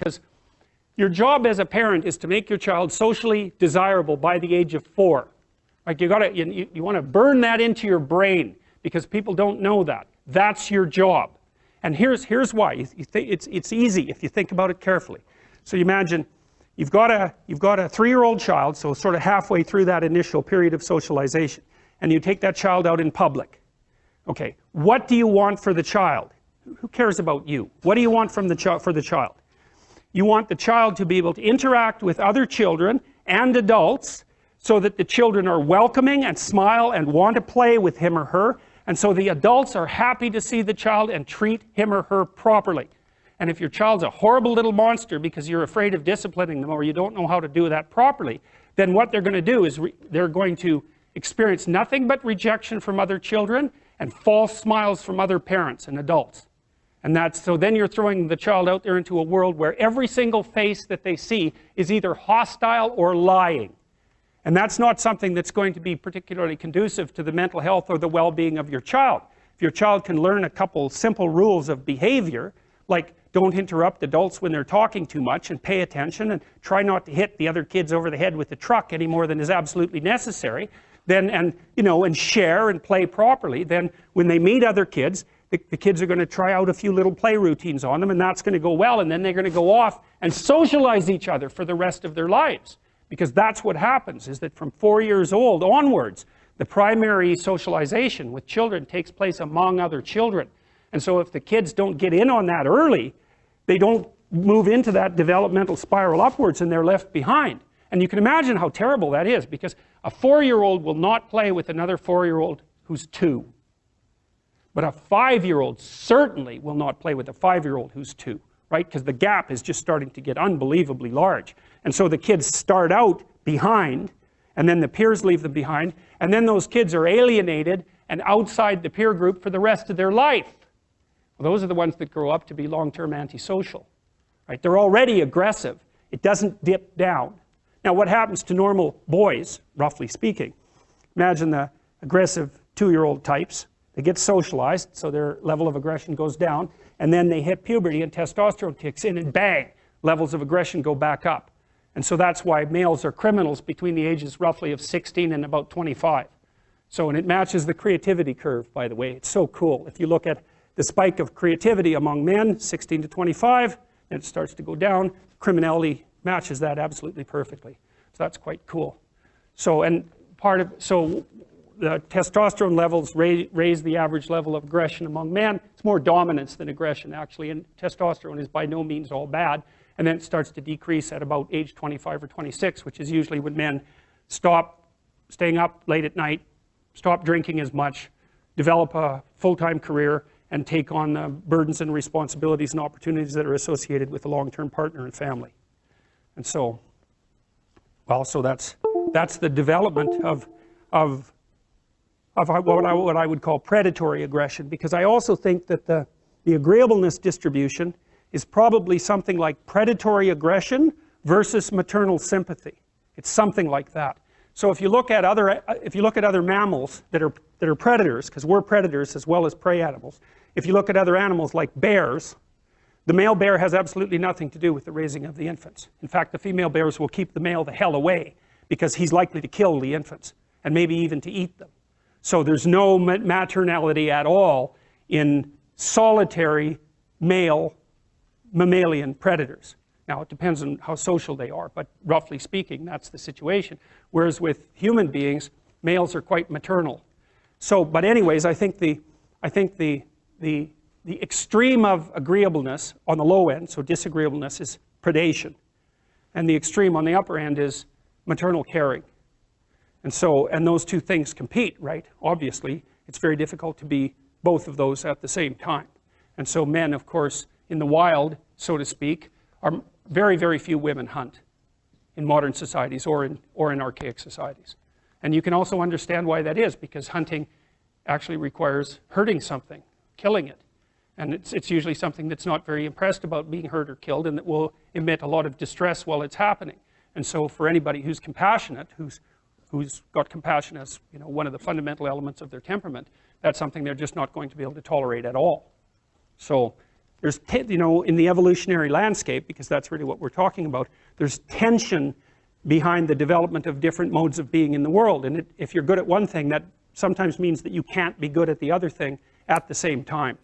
because your job as a parent is to make your child socially desirable by the age of 4. Like you want to burn that into your brain, because people don't know that. That's your job. And here's why. It's easy if you think about it carefully. So you imagine you've got a 3-year-old child, so sort of halfway through that initial period of socialization, and you take that child out in public. Okay, what do you want for the child? Who cares about you? What do you want from for the child? You want the child to be able to interact with other children and adults so that the children are welcoming and smile and want to play with him or her, and so the adults are happy to see the child and treat him or her properly. And if your child's a horrible little monster because you're afraid of disciplining them or you don't know how to do that properly, then what they're going to do is they're going to experience nothing but rejection from other children and false smiles from other parents and adults. And so then you're throwing the child out there into a world where every single face that they see is either hostile or lying. And that's not something that's going to be particularly conducive to the mental health or the well-being of your child. If your child can learn a couple simple rules of behavior, like don't interrupt adults when they're talking too much and pay attention and try not to hit the other kids over the head with the truck any more than is absolutely necessary, then, and share and play properly, then when they meet other kids, the kids are going to try out a few little play routines on them, and that's going to go well, and then they're going to go off and socialize each other for the rest of their lives. Because that's what happens, is that from 4 years old onwards, the primary socialization with children takes place among other children. And so if the kids don't get in on that early, they don't move into that developmental spiral upwards and they're left behind. And you can imagine how terrible that is, because a 4-year-old will not play with another 4-year-old who's 2. But a 5-year-old certainly will not play with a 5-year-old who's 2, right? Because the gap is just starting to get unbelievably large. And so the kids start out behind, and then the peers leave them behind, and then those kids are alienated and outside the peer group for the rest of their life. Well, those are the ones that grow up to be long-term antisocial, right? They're already aggressive. It doesn't dip down. Now, what happens to normal boys, roughly speaking? Imagine the aggressive 2-year-old types. They get socialized, so their level of aggression goes down, and then they hit puberty and testosterone kicks in, and bang, levels of aggression go back up. And so that's why males are criminals between the ages roughly of 16 and about 25. So, and it matches the creativity curve, by the way. It's so cool. If you look at the spike of creativity among men, 16 to 25, then it starts to go down. Criminality matches that absolutely perfectly. So that's quite cool. So, and so the testosterone levels raise the average level of aggression among men. It's more dominance than aggression, actually, and testosterone is by no means all bad. And then it starts to decrease at about age 25 or 26, which is usually when men stop staying up late at night, stop drinking as much, develop a full-time career, and take on the burdens and responsibilities and opportunities that are associated with a long-term partner and family. And so, well, so that's the development of what I would call predatory aggression, because I also think that the agreeableness distribution is probably something like predatory aggression versus maternal sympathy. It's something like that. So if you look at other mammals that are predators, because we're predators as well as prey animals, if you look at other animals like bears, the male bear has absolutely nothing to do with the raising of the infants. In fact, the female bears will keep the male the hell away because he's likely to kill the infants and maybe even to eat them. So there's no maternality at all in solitary male mammalian predators. Now, it depends on how social they are, but roughly speaking, that's the situation. Whereas with human beings, males are quite maternal. So, but anyways, I think the extreme of agreeableness on the low end, so disagreeableness, is predation. And the extreme on the upper end is maternal caring. And so, and those two things compete, right? Obviously, it's very difficult to be both of those at the same time. And so men, of course, in the wild, so to speak, are very, very few women hunt in modern societies or in archaic societies. And you can also understand why that is, because hunting actually requires hurting something, killing it. And it's usually something that's not very impressed about being hurt or killed, and that will emit a lot of distress while it's happening. And so for anybody who's compassionate, who's got compassion as, you know, one of the fundamental elements of their temperament, that's something they're just not going to be able to tolerate at all. So there's, you know, in the evolutionary landscape, because that's really what we're talking about, there's tension behind the development of different modes of being in the world. And if you're good at one thing, that sometimes means that you can't be good at the other thing at the same time.